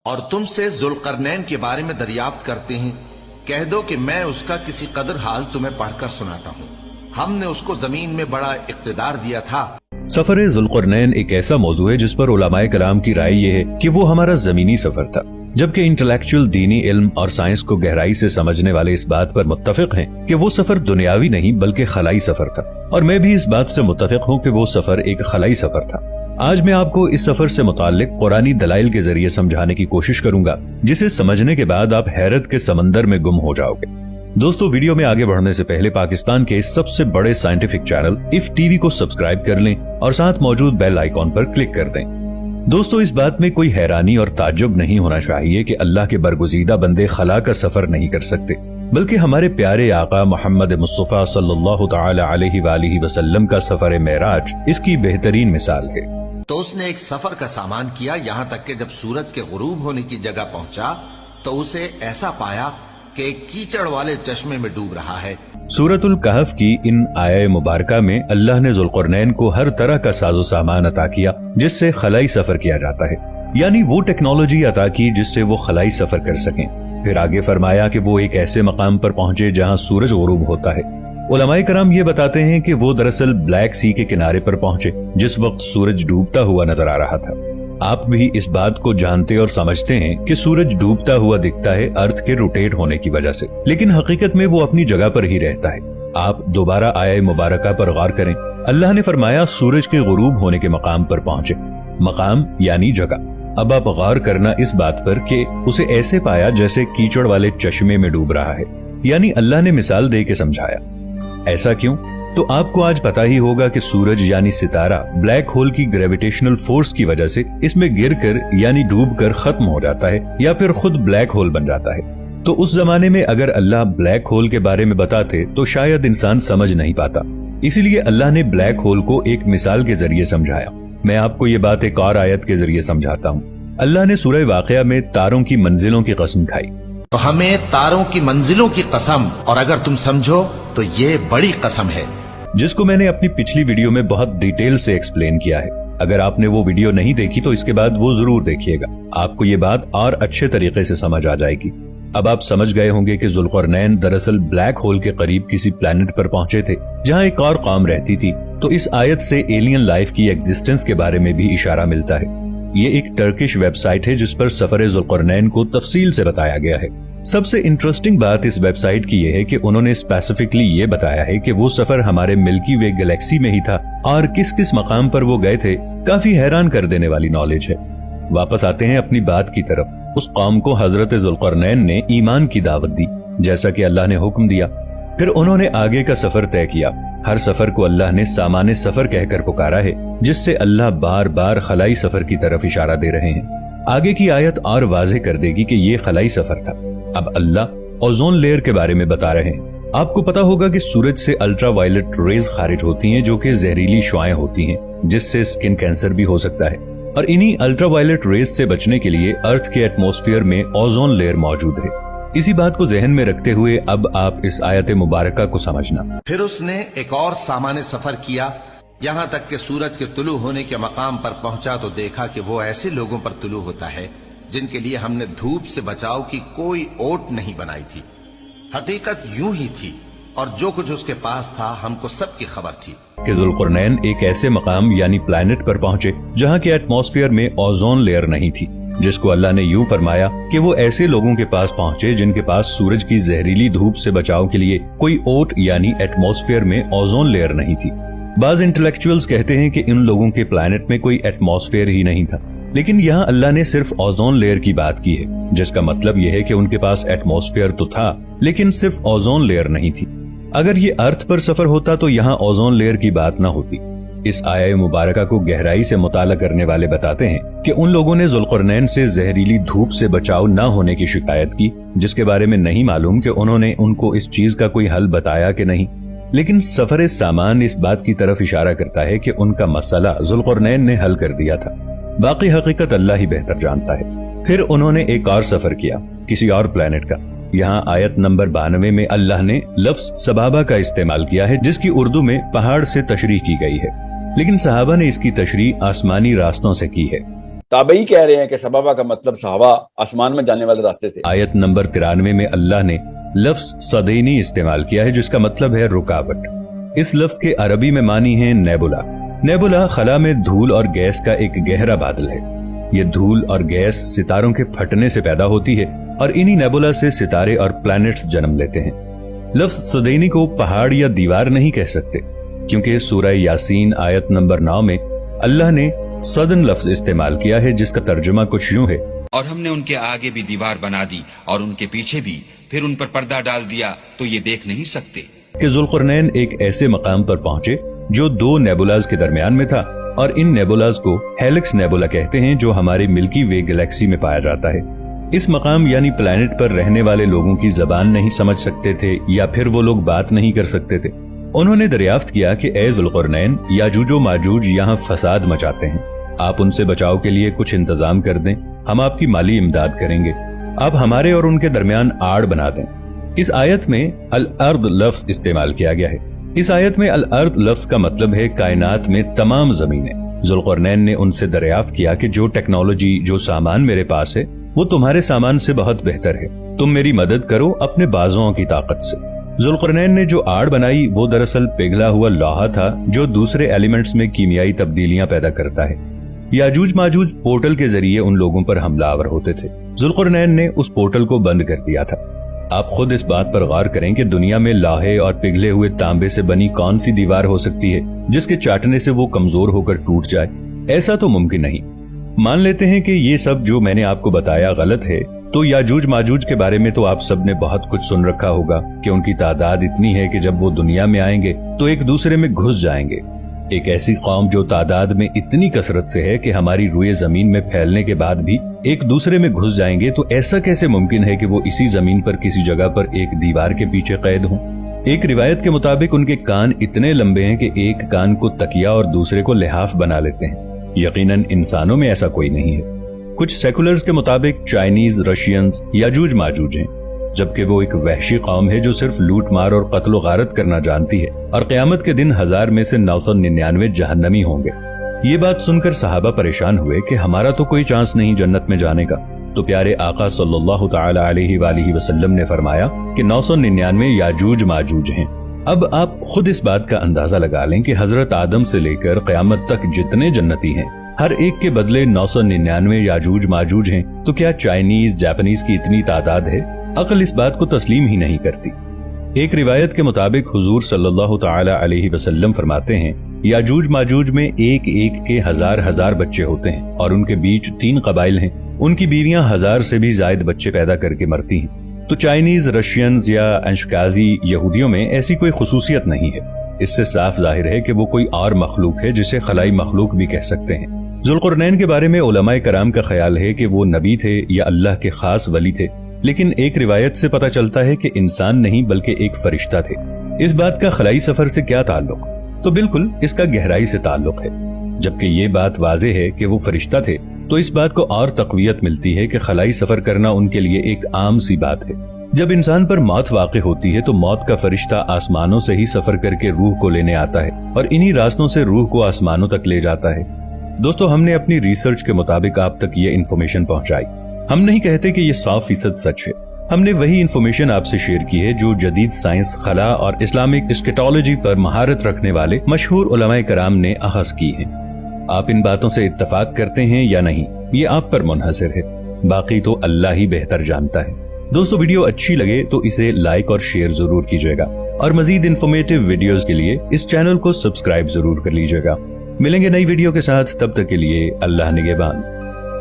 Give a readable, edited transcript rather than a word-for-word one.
اور تم سے ذوالقرنین کے بارے میں دریافت کرتے ہیں، کہہ دو کہ میں اس کا کسی قدر حال تمہیں پڑھ کر سناتا ہوں۔ ہم نے اس کو زمین میں بڑا اقتدار دیا تھا۔ سفر ذوالقرنین ایک ایسا موضوع ہے جس پر علماء کرام کی رائے یہ ہے کہ وہ ہمارا زمینی سفر تھا، جبکہ انٹلیکچوئل دینی علم اور سائنس کو گہرائی سے سمجھنے والے اس بات پر متفق ہیں کہ وہ سفر دنیاوی نہیں بلکہ خلائی سفر تھا، اور میں بھی اس بات سے متفق ہوں کہ وہ سفر ایک خلائی سفر تھا۔ آج میں آپ کو اس سفر سے متعلق قرآنی دلائل کے ذریعے سمجھانے کی کوشش کروں گا، جسے سمجھنے کے بعد آپ حیرت کے سمندر میں گم ہو جاؤ گے۔ دوستو، ویڈیو میں آگے بڑھنے سے پہلے پاکستان کے سب سے بڑے scientific channel if T V کو سبسکرائب کر لیں اور ساتھ موجود بیل آئیکن پر کلک کر دیں۔ دوستو، اس بات میں کوئی حیرانی اور تعجب نہیں ہونا چاہیے کہ اللہ کے برگزیدہ بندے خلا کا سفر نہیں کر سکتے، بلکہ ہمارے پیارے آقا محمد مصطفیٰ صلی اللہ تعالی علیہ وآلہ وسلم کا سفر معراج اس کی بہترین مثال ہے۔ تو اس نے ایک سفر کا سامان کیا، یہاں تک کہ جب سورج کے غروب ہونے کی جگہ پہنچا تو اسے ایسا پایا کہ ایک کیچڑ والے چشمے میں ڈوب رہا ہے۔ سورۃ الکہف کی ان آیہ مبارکہ میں اللہ نے ذوالقرنین کو ہر طرح کا ساز و سامان عطا کیا جس سے خلائی سفر کیا جاتا ہے، یعنی وہ ٹیکنالوجی عطا کی جس سے وہ خلائی سفر کر سکیں۔ پھر آگے فرمایا کہ وہ ایک ایسے مقام پر پہنچے جہاں سورج غروب ہوتا ہے۔ علماء کرام یہ بتاتے ہیں کہ وہ دراصل بلیک سی کے کنارے پر پہنچے جس وقت سورج ڈوبتا ہوا نظر آ رہا تھا۔ آپ بھی اس بات کو جانتے اور سمجھتے ہیں کہ سورج ڈوبتا ہوا دکھتا ہے ارتھ کے روٹیٹ ہونے کی وجہ سے، لیکن حقیقت میں وہ اپنی جگہ پر ہی رہتا ہے۔ آپ دوبارہ آیہ مبارکہ پر غور کریں۔ اللہ نے فرمایا سورج کے غروب ہونے کے مقام پر پہنچے، مقام یعنی جگہ۔ اب آپ غور کرنا اس بات پر کہ اسے ایسے پایا جیسے کیچڑ والے چشمے میں ڈوب رہا ہے، یعنی اللہ نے مثال دے کے سمجھایا۔ ایسا کیوں؟ تو آپ کو آج پتا ہی ہوگا کہ سورج یعنی ستارہ بلیک ہول کی گریویٹیشنل فورس کی وجہ سے اس میں گر کر یعنی ڈوب کر ختم ہو جاتا ہے یا پھر خود بلیک ہول بن جاتا ہے۔ تو اس زمانے میں اگر اللہ بلیک ہول کے بارے میں بتاتے تو شاید انسان سمجھ نہیں پاتا، اسی لیے اللہ نے بلیک ہول کو ایک مثال کے ذریعے سمجھایا۔ میں آپ کو یہ بات ایک اور آیت کے ذریعے سمجھاتا ہوں۔ اللہ نے سورہ واقعہ میں تاروں کی منزلوں کی قسم کھائی، تو ہمیں تاروں کی منزلوں کی قسم، اور اگر تم سمجھو تو یہ بڑی قسم ہے، جس کو میں نے اپنی پچھلی ویڈیو میں بہت ڈیٹیل سے ایکسپلین کیا ہے۔ اگر آپ نے وہ ویڈیو نہیں دیکھی تو اس کے بعد وہ ضرور دیکھیے گا، آپ کو یہ بات اور اچھے طریقے سے سمجھ آ جائے گی۔ اب آپ سمجھ گئے ہوں گے کہ ذوالقرنین دراصل بلیک ہول کے قریب کسی پلانٹ پر پہنچے تھے جہاں ایک اور قوم رہتی تھی، تو اس آیت سے ایلین لائف کی ایگزسٹنس کے بارے میں بھی اشارہ ملتا ہے۔ یہ ایک ٹرکش ویب سائٹ ہے جس پر سفر ذوالقرنین کو تفصیل سے بتایا گیا ہے۔ سب سے انٹرسٹنگ بات اس ویب سائٹ کی یہ ہے کہ انہوں نے اسپیسیفکلی یہ بتایا ہے کہ وہ سفر ہمارے ملکی وے گلیکسی میں ہی تھا اور کس کس مقام پر وہ گئے تھے۔ کافی حیران کر دینے والی نالج ہے۔ واپس آتے ہیں اپنی بات کی طرف۔ اس قوم کو حضرت ذوالقرنین نے ایمان کی دعوت دی جیسا کہ اللہ نے حکم دیا، پھر انہوں نے آگے کا سفر طے کیا۔ ہر سفر کو اللہ نے سامان سفر کہہ کر پکارا ہے، جس سے اللہ بار بار خلائی سفر کی طرف اشارہ دے رہے ہیں۔ آگے کی آیت اور واضح کر دے گی کہ یہ خلائی سفر تھا۔ اب اللہ اوزون لیئر کے بارے میں بتا رہے ہیں۔ آپ کو پتا ہوگا کہ سورج سے الٹرا وائلٹ ریز خارج ہوتی ہیں جو کہ زہریلی شعاعیں ہوتی ہیں جس سے سکن کینسر بھی ہو سکتا ہے، اور انہی الٹرا وائلٹ ریز سے بچنے کے لیے ارتھ کے ایٹماسفیئر میں اوزون لیئر موجود ہے۔ اسی بات کو ذہن میں رکھتے ہوئے اب آپ اس آیت مبارکہ کو سمجھنا۔ پھر اس نے ایک اور سامان سفر کیا، یہاں تک کہ سورج کے طلوع ہونے کے مقام پر پہنچا تو دیکھا کہ وہ ایسے لوگوں پر طلوع ہوتا ہے جن کے لیے ہم نے دھوپ سے بچاؤ کی کوئی اوٹ نہیں بنائی تھی۔ حقیقت یوں ہی تھی، اور جو کچھ اس کے پاس تھا ہم کو سب کی خبر تھی کہ ذوالقرنین ایک ایسے مقام یعنی پلانٹ پر پہنچے جہاں کے ایٹماسفیئر میں اوزون لیئر نہیں تھی، جس کو اللہ نے یوں فرمایا کہ وہ ایسے لوگوں کے پاس پہنچے جن کے پاس سورج کی زہریلی دھوپ سے بچاؤ کے لیے کوئی اوٹ یعنی ایٹماسفیئر میں اوزون لیئر نہیں تھی۔ بعض انٹلیکچوئلز کہتے ہیں کہ ان لوگوں کے پلانٹ میں کوئی ایٹماسفیئر ہی نہیں تھا، لیکن یہاں اللہ نے صرف اوزون لیئر کی بات کی ہے، جس کا مطلب یہ ہے کہ ان کے پاس ایٹماسفیئر تو تھا لیکن صرف اوزون لیئر نہیں تھی۔ اگر یہ ارتھ پر سفر ہوتا تو یہاں اوزون لیئر کی بات نہ ہوتی۔ اس آیہ مبارکہ کو گہرائی سے مطالعہ کرنے والے بتاتے ہیں کہ ان لوگوں نے ذوالقرنین سے زہریلی دھوپ سے بچاؤ نہ ہونے کی شکایت کی، جس کے بارے میں نہیں معلوم کہ انہوں نے ان کو اس چیز کا کوئی حل بتایا کہ نہیں، لیکن سفر سامان اس بات کی طرف اشارہ کرتا ہے کہ ان کا مسئلہ ذوالقرنین نے حل کر دیا تھا۔ باقی حقیقت اللہ ہی بہتر جانتا ہے۔ پھر انہوں نے ایک اور سفر کیا کسی اور پلانٹ کا۔ یہاں آیت نمبر 92 میں اللہ نے لفظ سبابہ کا استعمال کیا ہے، جس کی اردو میں پہاڑ سے تشریح کی گئی ہے، لیکن صحابہ نے اس کی تشریح آسمانی راستوں سے کی ہے۔ تابعی کہہ رہے ہیں کہ سبابہ کا مطلب صحابہ آسمان میں جانے والے راستے تھے۔ آیت نمبر 93 میں اللہ نے لفظ صدینی استعمال کیا ہے جس کا مطلب ہے رکاوٹ۔ اس لفظ کے عربی میں معنی ہے نیبولا۔ نیبولا خلا میں دھول اور گیس کا ایک گہرا بادل ہے۔ یہ دھول اور گیس ستاروں کے پھٹنے سے پیدا ہوتی ہے اور انہی نیبولا سے ستارے اور پلانٹس جنم لیتے ہیں۔ لفظ صدینی کو پہاڑ یا دیوار نہیں کہہ سکتے، کیونکہ سورہ یاسین آیت نمبر 9 میں اللہ نے صدن لفظ استعمال کیا ہے جس کا ترجمہ کچھ یوں ہے، اور ہم نے ان کے آگے بھی دیوار بنا دی اور ان کے پیچھے بھی، پھر ان پر پردہ ڈال دیا تو یہ دیکھ نہیں سکتے۔ کہ ذوالقرنین ایک ایسے مقام پر پہنچے جو دو نیبولاز کے درمیان میں تھا، اور ان نیبولاز کو ہیلکس نیبولا کہتے ہیں جو ہمارے ملکی وے گلیکسی میں پایا جاتا ہے۔ اس مقام یعنی پلانٹ پر رہنے والے لوگوں کی زبان نہیں سمجھ سکتے تھے یا پھر وہ لوگ بات نہیں کر سکتے تھے۔ انہوں نے دریافت کیا کہ اے ذوالقرنین، یاجوج و ماجوج یہاں فساد مچاتے ہیں، آپ ان سے بچاؤ کے لیے کچھ انتظام کر دیں، ہم آپ کی مالی امداد کریں گے، آپ ہمارے اور ان کے درمیان آڑ بنا دیں۔ اس آیت میں الارض لفظ استعمال کیا گیا ہے۔ اس آیت میں الارض لفظ کا مطلب ہے کائنات میں تمام زمینیں۔ ذوالقرنین نے ان سے دریافت کیا کہ جو ٹیکنالوجی، جو سامان میرے پاس ہے وہ تمہارے سامان سے بہت بہتر ہے، تم میری مدد کرو اپنے بازوؤں کی طاقت سے۔ ذوالقرنین نے جو آڑ بنائی وہ دراصل پگھلا ہوا لوہا تھا جو دوسرے ایلیمنٹس میں کیمیائی تبدیلیاں پیدا کرتا ہے۔ یاجوج ماجوج پورٹل کے ذریعے ان لوگوں پر حملہ آور ہوتے تھے۔ ذوالقرنین نے اس پورٹل کو بند کر دیا تھا۔ آپ خود اس بات پر غور کریں کہ دنیا میں لوہے اور پگھلے ہوئے تانبے سے بنی کون سی دیوار ہو سکتی ہے جس کے چاٹنے سے وہ کمزور ہو کر ٹوٹ جائے؟ ایسا تو ممکن نہیں۔ مان لیتے ہیں کہ یہ سب جو میں نے آپ کو بتایا غلط ہے، تو یاجوج ماجوج کے بارے میں تو آپ سب نے بہت کچھ سن رکھا ہوگا کہ ان کی تعداد اتنی ہے کہ جب وہ دنیا میں آئیں گے تو ایک دوسرے میں گھس جائیں گے۔ ایک ایسی قوم جو تعداد میں اتنی کثرت سے ہے کہ ہماری روئے زمین میں پھیلنے کے بعد بھی ایک دوسرے میں گھس جائیں گے، تو ایسا کیسے ممکن ہے کہ وہ اسی زمین پر کسی جگہ پر ایک دیوار کے پیچھے قید ہوں؟ ایک روایت کے مطابق ان کے کان اتنے لمبے ہیں کہ ایک کان کو تکیہ اور دوسرے کو لحاف بنا لیتے ہیں۔ یقیناً انسانوں میں ایسا کوئی نہیں ہے۔ کچھ سیکولرز کے مطابق چائنیز، رشینز یاجوج ماجوج ہیں، جبکہ وہ ایک وحشی قوم ہے جو صرف لوٹ مار اور قتل و غارت کرنا جانتی ہے، اور قیامت کے دن 1000 میں سے 999 جہنمی ہوں گے۔ یہ بات سن کر صحابہ پریشان ہوئے کہ ہمارا تو کوئی چانس نہیں جنت میں جانے کا۔ تو پیارے آقا صلی اللہ تعالی علیہ وآلہ وسلم نے فرمایا کہ 999 یاجوج ماجوج ہیں۔ اب آپ خود اس بات کا اندازہ لگا لیں کہ حضرت آدم سے لے کر قیامت تک جتنے جنتی ہیں، ہر ایک کے بدلے 999 یاجوج ماجوج ہیں، تو کیا چائنیز، جاپنیز کی اتنی تعداد ہے؟ عقل اس بات کو تسلیم ہی نہیں کرتی۔ ایک روایت کے مطابق حضور صلی اللہ تعالی علیہ وسلم فرماتے ہیں، یاجوج ماجوج میں ایک ایک کے ہزار بچے ہوتے ہیں، اور ان کے بیچ 3 قبائل ہیں، ان کی بیویاں 1000 سے بھی زائد بچے پیدا کر کے مرتی ہیں۔ تو چائنیز، رشینز یا انشکازی یہودیوں میں ایسی کوئی خصوصیت نہیں ہے۔ اس سے صاف ظاہر ہے کہ وہ کوئی اور مخلوق ہے جسے خلائی مخلوق بھی کہہ سکتے ہیں۔ ذوالقرنین کے بارے میں علماء کرام کا خیال ہے کہ وہ نبی تھے یا اللہ کے خاص ولی تھے، لیکن ایک روایت سے پتہ چلتا ہے کہ انسان نہیں بلکہ ایک فرشتہ تھے۔ اس بات کا خلائی سفر سے کیا تعلق؟ تو بالکل اس کا گہرائی سے تعلق ہے۔ جبکہ یہ بات واضح ہے کہ وہ فرشتہ تھے، تو اس بات کو اور تقویت ملتی ہے کہ خلائی سفر کرنا ان کے لیے ایک عام سی بات ہے۔ جب انسان پر موت واقع ہوتی ہے تو موت کا فرشتہ آسمانوں سے ہی سفر کر کے روح کو لینے آتا ہے، اور انہی راستوں سے روح کو آسمانوں تک لے جاتا ہے۔ دوستو، ہم نے اپنی ریسرچ کے مطابق آپ تک یہ انفارمیشن پہنچائی۔ ہم نہیں کہتے کہ یہ 100% سچ ہے، ہم نے وہی انفارمیشن آپ سے شیئر کی ہے جو جدید سائنس، خلا اور اسلامک اسکیٹالوجی پر مہارت رکھنے والے مشہور علماء کرام نے اخذ کی ہیں۔ آپ ان باتوں سے اتفاق کرتے ہیں یا نہیں، یہ آپ پر منحصر ہے، باقی تو اللہ ہی بہتر جانتا ہے۔ دوستو، ویڈیو اچھی لگے تو اسے لائک اور شیئر ضرور کیجیے گا، اور مزید انفارمیٹیو ویڈیوز کے لیے اس چینل کو سبسکرائب ضرور کر لیجیے گا۔ ملیں گے نئی ویڈیو کے ساتھ، تب تک کے لیے اللہ نگہبان۔